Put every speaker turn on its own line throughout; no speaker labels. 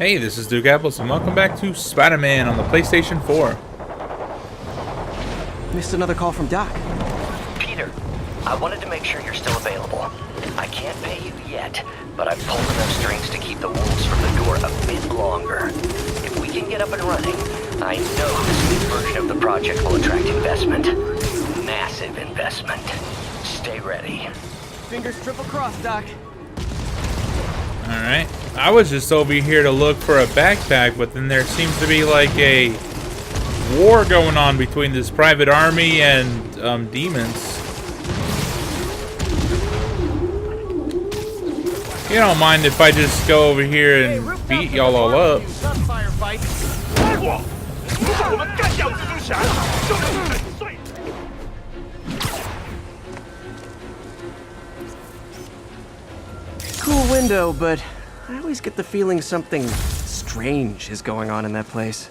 Hey, this is DukeApples, and welcome back to Spider-Man on the PlayStation 4.
Missed another call from Doc.
Peter, I wanted to make sure you're still available. I can't pay you yet, but I'm pulling those strings to keep the wolves from the door a bit longer. If we can get up and running, I know this new version of the project will attract investment. Massive investment. Stay ready.
Fingers triple crossed, Doc.
Alright. I was just over here to look for a backpack, but then there seems to be like a war going on between this private army and demons. You don't mind if I just go over here and beat y'all all up.
Cool window, but I always get the feeling something strange is going on in that place.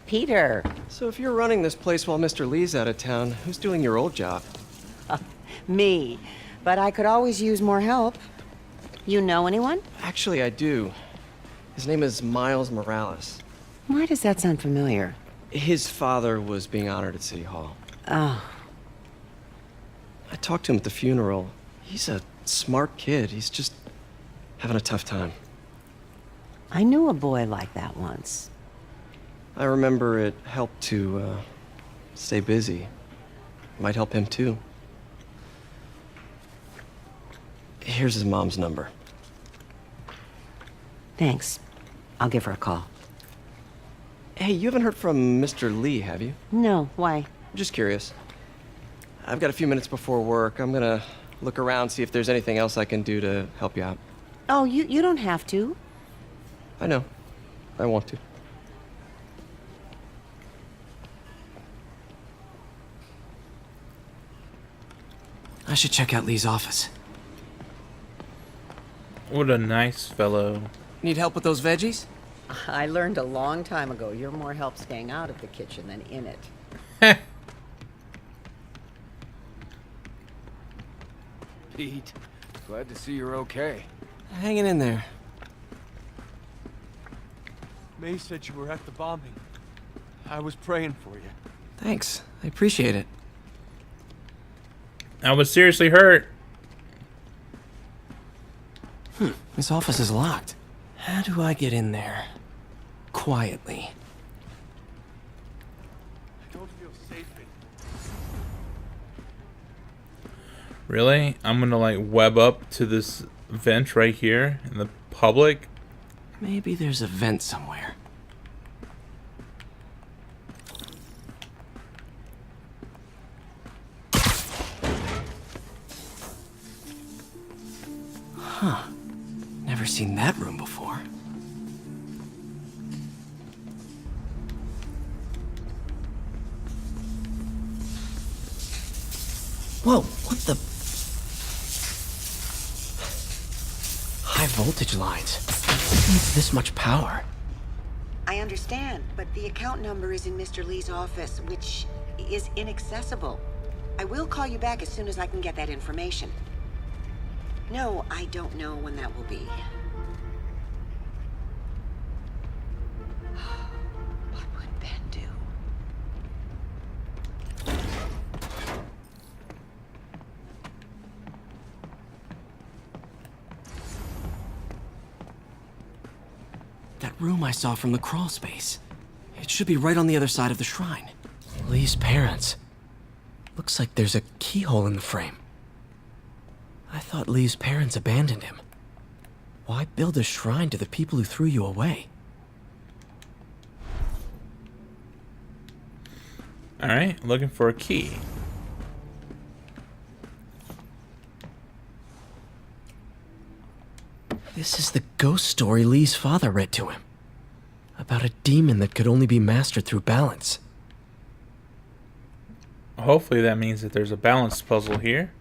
Peter.
So if you're running this place while Mr. Lee's out of town, who's doing your old job?
Me. But I could always use more help. You know anyone?
Actually, I do. His name is Miles Morales.
Why does that sound familiar?
His father was being honored at City Hall.
Oh.
I talked to him at the funeral. He's a smart kid. He's just having a tough time.
I knew a boy like that once.
I remember it helped to stay busy. Might help him too. Here's his mom's number.
Thanks. I'll give her a call.
Hey, you haven't heard from Mr. Lee, have you?
No, why?
Just curious. I've got a few minutes before work. I'm gonna look around, see if there's anything else I can do to help you out.
Oh, you don't have to.
I know. I want to. I should check out Lee's office.
What a nice fellow.
Need help with those veggies?
I learned a long time ago you're more help staying out of the kitchen than in it.
Pete, glad to see you're okay.
Hanging in there.
May said you were at the bombing. I was praying for you.
Thanks. I appreciate it.
I was seriously hurt.
This office is locked. How do I get in there? Quietly.
I don't feel safe in
Really? I'm gonna like web up to this vent right here in the public.
Maybe there's a vent somewhere. Huh. Never seen that room before. Whoa, what the? High voltage lines. Who needs this much power?
I understand, but the account number is in Mr. Lee's office, which is inaccessible. I will call you back as soon as I can get that information. No, I don't know when that will be. What would Ben do?
That room I saw from the crawl space. It should be right on the other side of the shrine. Lee's parents. Looks like there's a keyhole in the frame. I thought Lee's parents abandoned him. Why build a shrine to the people who threw you away?
Alright, looking for a key.
This is the ghost story Lee's father read to him. About a demon that could only be mastered through balance.
Hopefully that means that there's a balance puzzle here.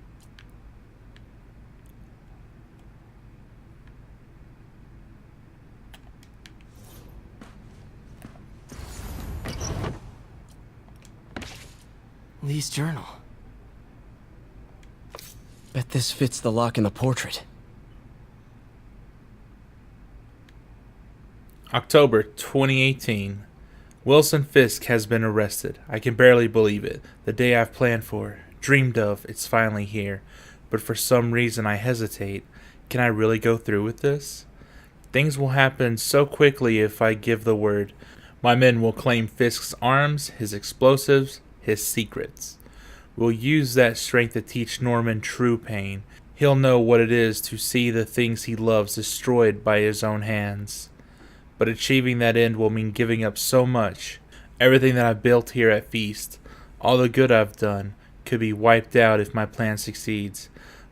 Lee's journal. Bet this fits the lock in the portrait.
October 2018. Wilson Fisk has been arrested. I can barely believe it. The day I've planned for, dreamed of, it's finally here. But for some reason I hesitate. Can I really go through with this? Things will happen so quickly if I give the word. My men will claim Fisk's arms, his explosives, his secrets. We'll use that strength to teach Norman true pain. He'll know what it is to see the things he loves destroyed by his own hands. But achieving that end will mean giving up so much. Everything that I've built here at Feast, all the good I've done, could be wiped out if my plan succeeds.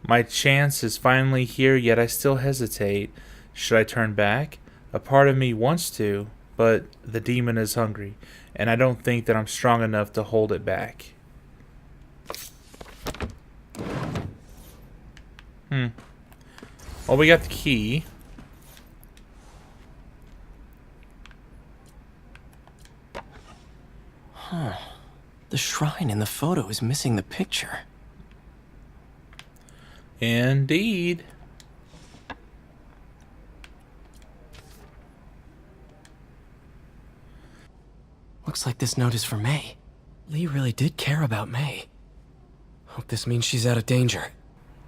My chance is finally here, yet I still hesitate. Should I turn back? A part of me wants to, but the demon is hungry, and I don't think that I'm strong enough to hold it back. Well, we got the key.
The shrine in the photo is missing the picture.
Indeed.
Looks like this note is for May. Lee really did care about May. Hope this means she's out of danger.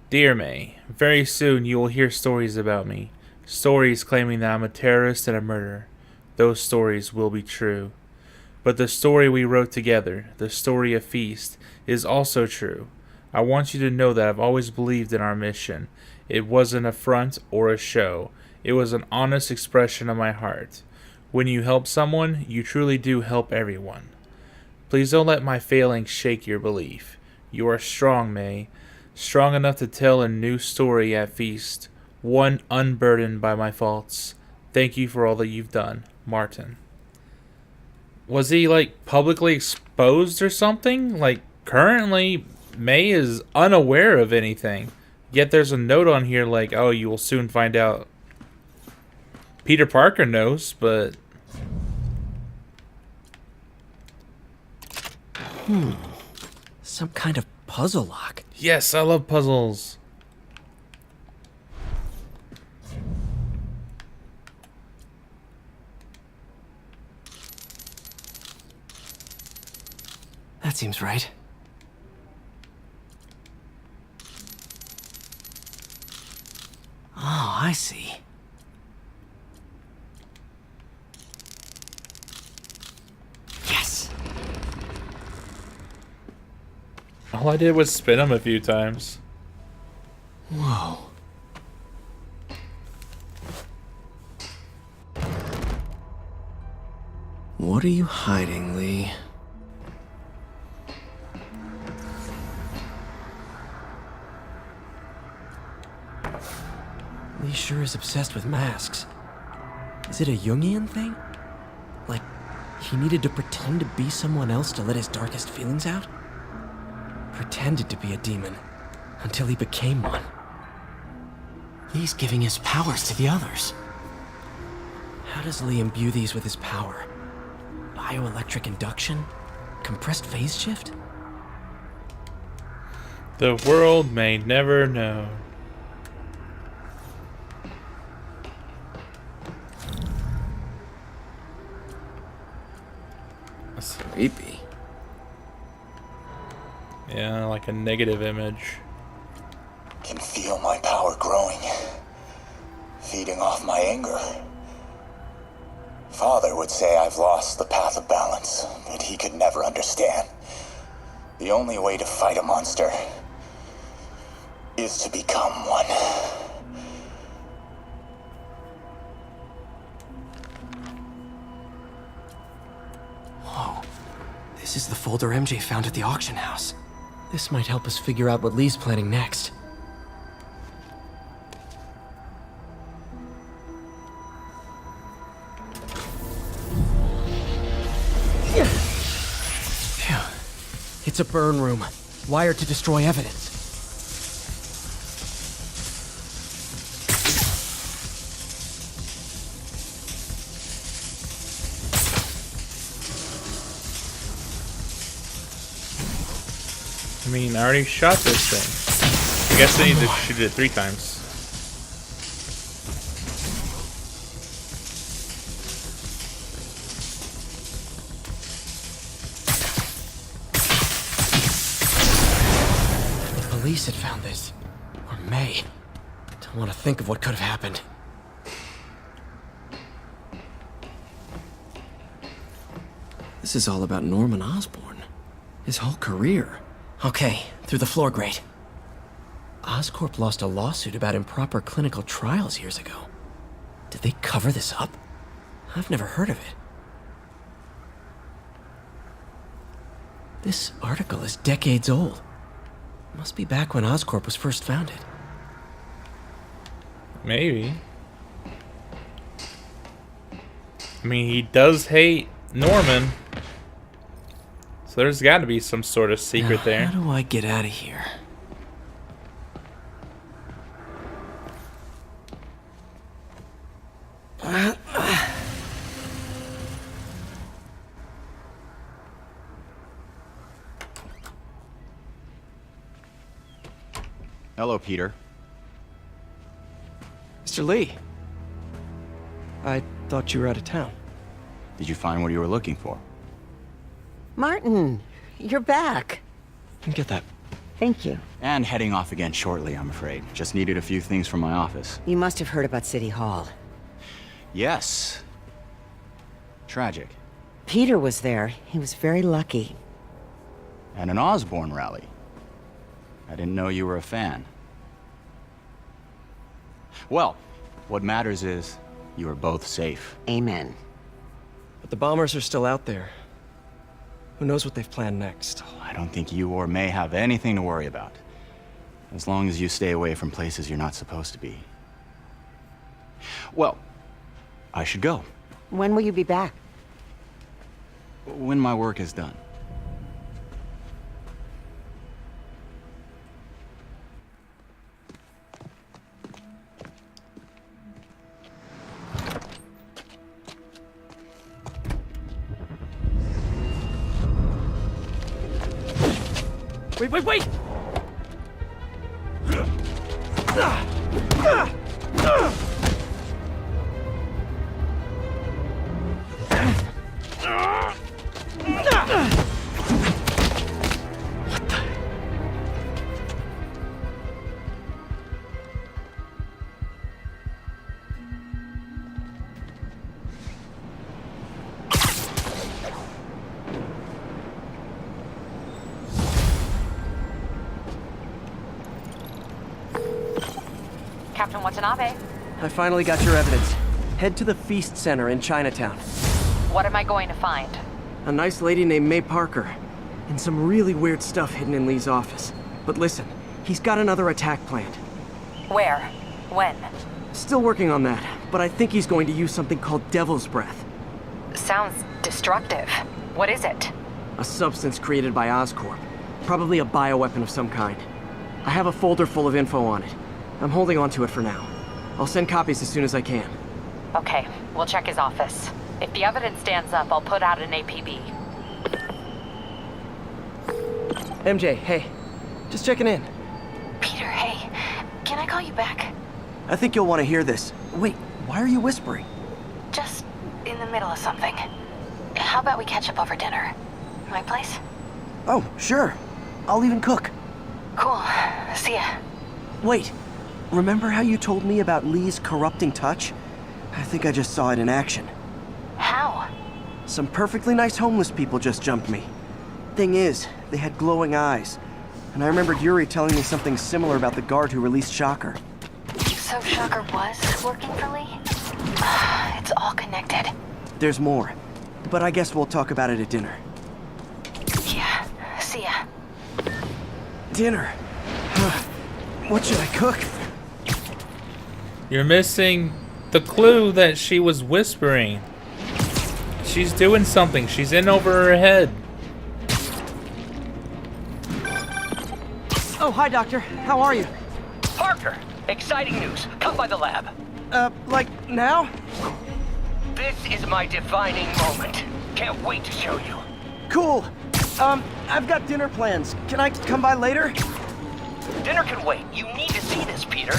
Dear May, very soon you will hear stories about me. Stories claiming that I'm a terrorist and a murderer. Those stories will be true. But the story we wrote together, the story of Feast, is also true. I want you to know that I've always believed in our mission. It wasn't a front or a show. It was an honest expression of my heart. When you help someone, you truly do help everyone. Please don't let my failings shake your belief. You are strong, May. Strong enough to tell a new story at Feast. One unburdened by my faults. Thank you for all that you've done, Martin. Was he, like, publicly exposed or something? Like, currently, May is unaware of anything. Yet there's a note on here like, oh, you will soon find out. Peter Parker knows, but...
Some kind of puzzle lock.
Yes, I love puzzles.
That seems right. Oh, I see. Yes!
All I did was spin them a few times.
Whoa. What are you hiding, Lee? Lee sure is obsessed with masks. Is it a Jungian thing? Like, he needed to pretend to be someone else to let his darkest feelings out? Pretended to be a demon, until he became one. Lee's giving his powers to the others. How does Lee imbue these with his power? Bioelectric induction? Compressed phase shift?
The world may never know.
Creepy.
Yeah, like a negative image.
Can feel my power growing, feeding off my anger. Father would say I've lost the path of balance, but he could never understand. The only way to fight a monster is to become one.
Whoa. This is the folder MJ found at the auction house. This might help us figure out what Lee's planning next. Phew. It's a burn room, wired to destroy evidence.
I mean, I already shot this thing. I guess I need to shoot it 3 times.
The police had found this. Or may. Don't want to think of what could have happened. This is all about Norman Osborn. His whole career. Okay, through the floor grate. Oscorp lost a lawsuit about improper clinical trials years ago. Did they cover this up? I've never heard of it. This article is decades old. Must be back when Oscorp was first founded.
Maybe. I mean, he does hate Norman. So there's got to be some sort of secret
Now,
there.
How do I get out of here?
Hello, Peter.
Mr. Lee. I thought you were out of town.
Did you find what you were looking for?
Martin, you're back.
Get that.
Thank you.
And heading off again shortly, I'm afraid. Just needed a few things from my office.
You must have heard about City Hall.
Yes. Tragic.
Peter was there. He was very lucky.
And an Osborn rally. I didn't know you were a fan. Well, what matters is you are both safe.
Amen.
But the bombers are still out there. Who knows what they've planned next?
I don't think you or May have anything to worry about. As long as you stay away from places you're not supposed to be. Well, I should go.
When will you be back?
When my work is done.
Wait!
Captain Watanabe,
I finally got your evidence. Head to the Feast Center in Chinatown.
what am I going to find?
A nice lady named May Parker. And some really weird stuff hidden in Lee's office. But listen, he's got another attack planned.
Where? When?
Still working on that, but I think he's going to use something called Devil's Breath.
Sounds destructive. What is it?
A substance created by Oscorp. Probably a bioweapon of some kind. I have a folder full of info on it. I'm holding on to it for now. I'll send copies as soon as I can.
Okay, we'll check his office. If the evidence stands up, I'll put out an APB.
MJ, hey. Just checking in.
Peter, hey. Can I call you back?
I think you'll want to hear this. Wait, why are you whispering?
Just in the middle of something. How about we catch up over dinner? My place?
Oh, sure. I'll even cook.
Cool. See ya.
Wait, remember how you told me about Lee's corrupting touch? I think I just saw it in action.
How?
Some perfectly nice homeless people just jumped me. Thing is, they had glowing eyes. And I remembered Yuri telling me something similar about the guard who released Shocker.
So Shocker was working for Lee? It's all connected.
There's more, but I guess we'll talk about it at dinner.
Yeah. See ya.
Dinner? What should I cook?
You're missing the clue that she was whispering. She's doing something. She's in over her head.
Oh, hi, Doctor. How are you?
Parker, exciting news. Come by the lab.
Like now?
This is my defining moment. Can't wait to show you.
Cool.
I've got dinner plans. Can I come by later?
Dinner can wait. You need to see this, Peter.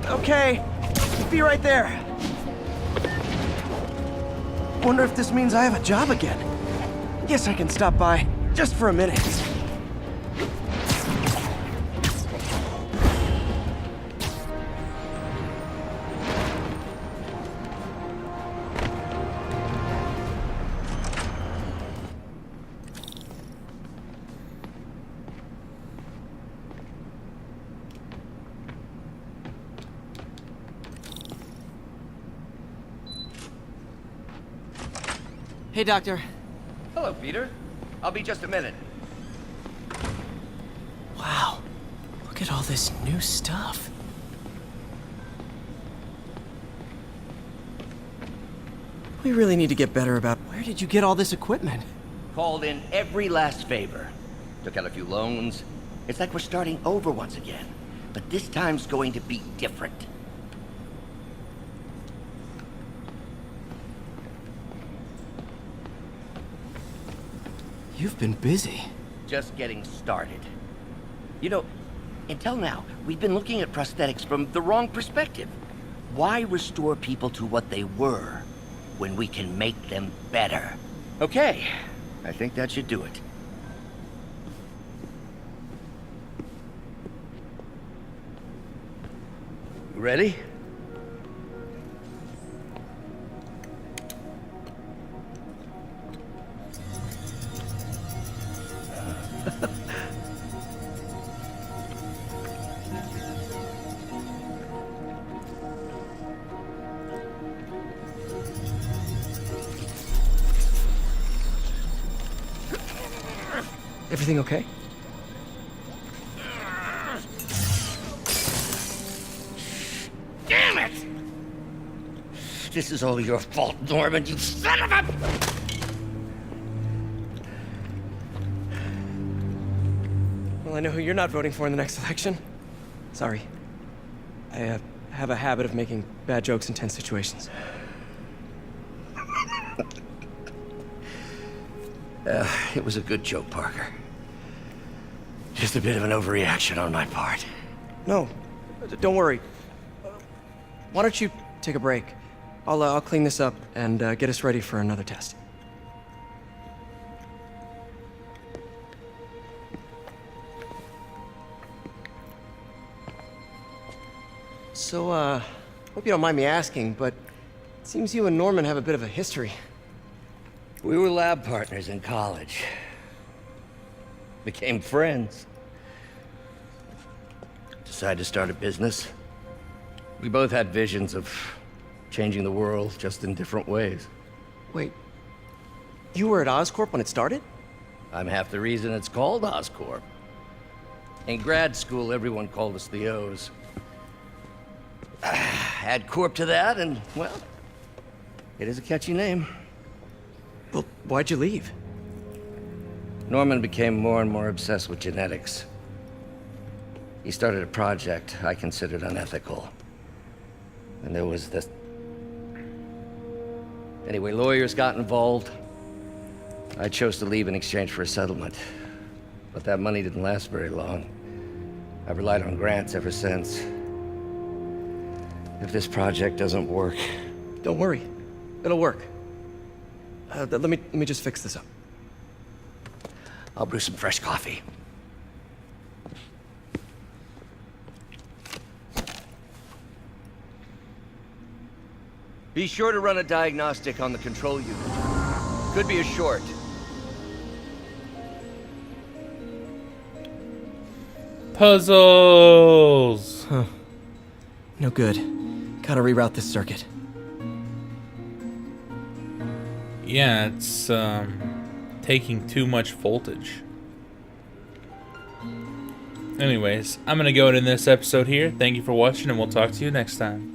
Okay. Be right there. Wonder if this means I have a job again. Guess I can stop by just for a minute.
Hey, Doctor.
Hello, Peter. I'll be just a minute.
Wow. Look at all this new stuff. We really need to get better about where did you get all this equipment?
Called in every last favor. Took out a few loans. It's like we're starting over once again. But this time's going to be different.
You've been busy.
Just getting started. You know, until now, we've been looking at prosthetics from the wrong perspective. Why restore people to what they were when we can make them better? Okay, I think that should do it. Ready?
Everything okay?
Damn it! This is all your fault, Norman, you son of a...
Well, I know who you're not voting for in the next election. Sorry. I have a habit of making bad jokes in tense situations.
It was a good joke, Parker. Just a bit of an overreaction on my part.
No, don't worry. Why don't you take a break? I'll clean this up and get us ready for another test. So, hope you don't mind me asking, but it seems you and Norman have a bit of a history.
We were lab partners in college. Became friends. Decided to start a business. We both had visions of changing the world, just in different ways.
Wait, you were at Oscorp when it started?
I'm half the reason it's called Oscorp. In grad school, everyone called us the O's. Add Corp to that, and, well, it is a catchy name.
Well, why'd you leave?
Norman became more and more obsessed with genetics. He started a project I considered unethical. And there was this... Anyway, lawyers got involved. I chose to leave in exchange for a settlement. But that money didn't last very long. I've relied on grants ever since. If this project doesn't work...
Don't worry. It'll work. Let me just fix this up.
I'll brew some fresh coffee. Be sure to run a diagnostic on the control unit. Could be a short.
Puzzles!
Huh. No good. Gotta reroute this circuit.
Yeah, it's taking too much voltage. Anyways, I'm gonna go end this episode here. Thank you for watching, and we'll talk to you next time.